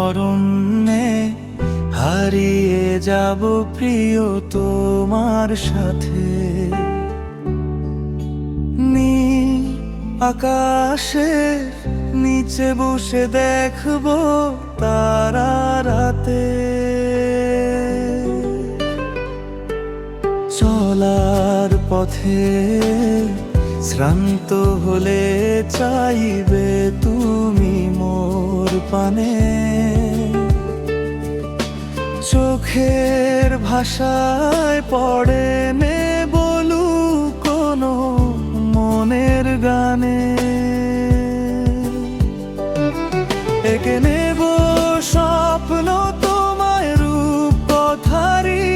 অরণ্যে হারিয়ে যাব প্রিয় তোমার সাথে। নীল আকাশের নিচে বসে দেখবো তারা রাতে। চলার পথে শ্রান্ত হলে চাইবে তুমি মোর পানে। চোখের ভাষায় পড়ে নে বলু কোনো মনের গানে। এঁকে নেব স্বপ্ন তোমায় রূপ কথারি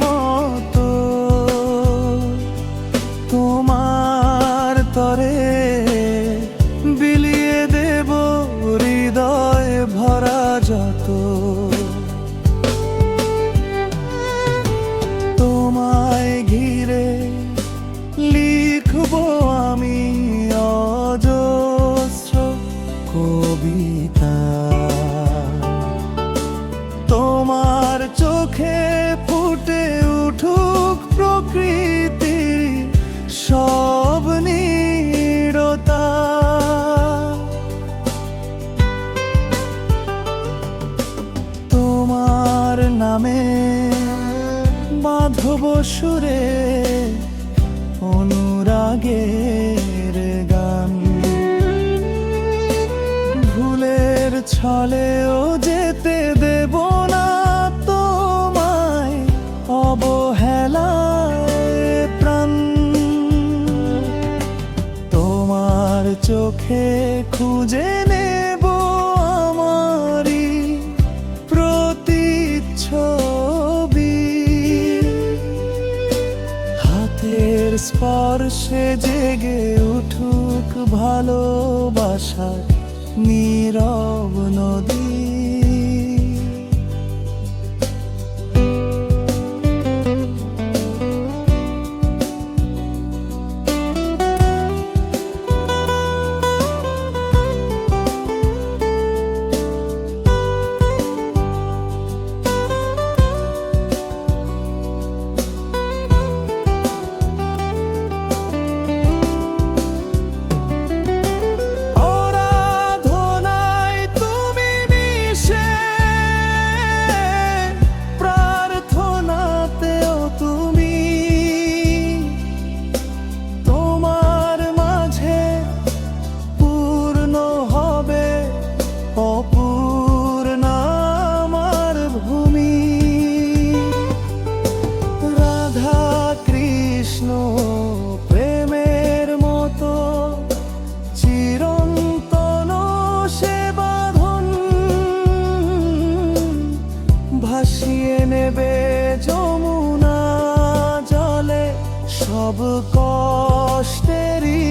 মতো। তোমার তরে বিলিয়ে দেব হৃদয় ভরা যত। তোমায় ঘিরে লিখবো আমি অজস্র কবিতা। তোমার চোখে ফুটে উঠুক প্রকৃতির সব নীরতা। তোমার নামে বাঁধব সুরে অনুরাগের গান। ভুলের ছলেও যেতে দেব না তোমায় অবহেলায় প্রাণ। তোমার চোখে খুঁজে নেব আমারই প্রতিচ্ছবি। হাতের স্পর্শে জেগে উঠুক ভালোবাসার নীরব নদী। প্রেমের মতো চিরন্তন সে বাঁধন ভাসিয়ে নেবে যমুনা জলে সব কষ্টেরই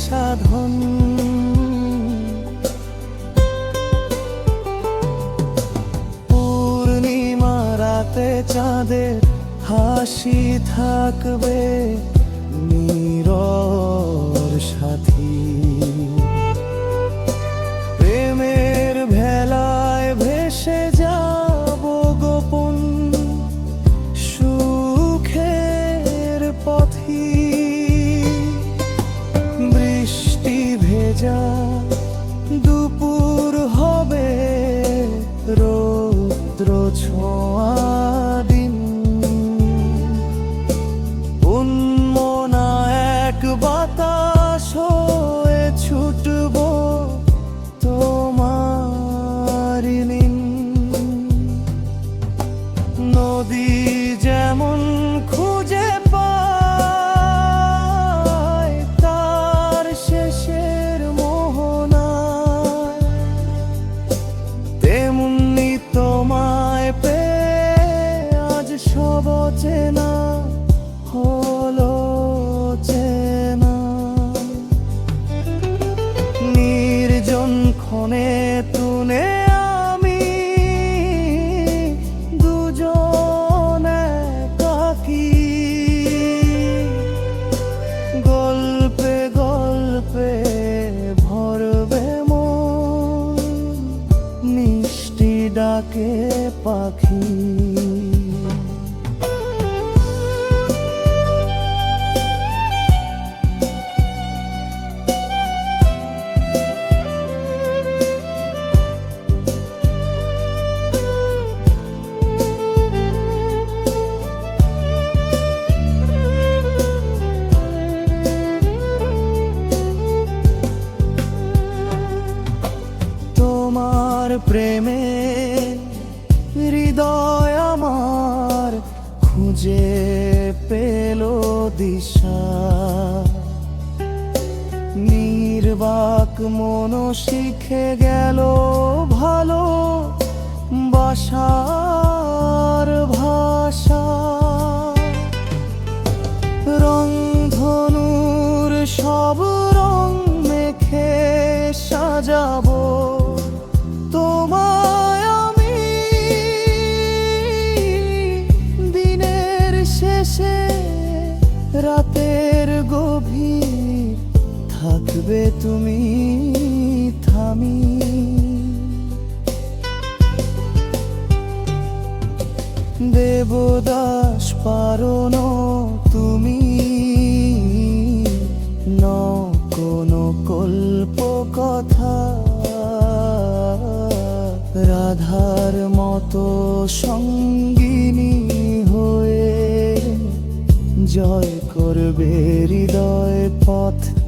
সাধন। পূর্ণিমা রাতে চাঁদের হাসি থাকবে নীরব সাথী। প্রেমের ভেলায় ভেসে যাব গোপন সুখের পথি। বৃষ্টি ভেজা দুপুর হবে রৌদ্র ছোঁয়া দিন। উন্মনায় প্রেমে হৃদয় আমার খুঁজে পেল দিশা। নির্বাক মন শিখে গেল ভালো বাসার ভাষা। রংধনুর সব রং মেখে সাজাবো তোমায় আমি। দিনের শেষে রাতের গভীর থাকবে তুমি থামি। দেবদাস পারো তুমি ন কোনো কল্প কথা। রাধার মতো সঙ্গিনী হয়ে জয় করবে হৃদয় পথ।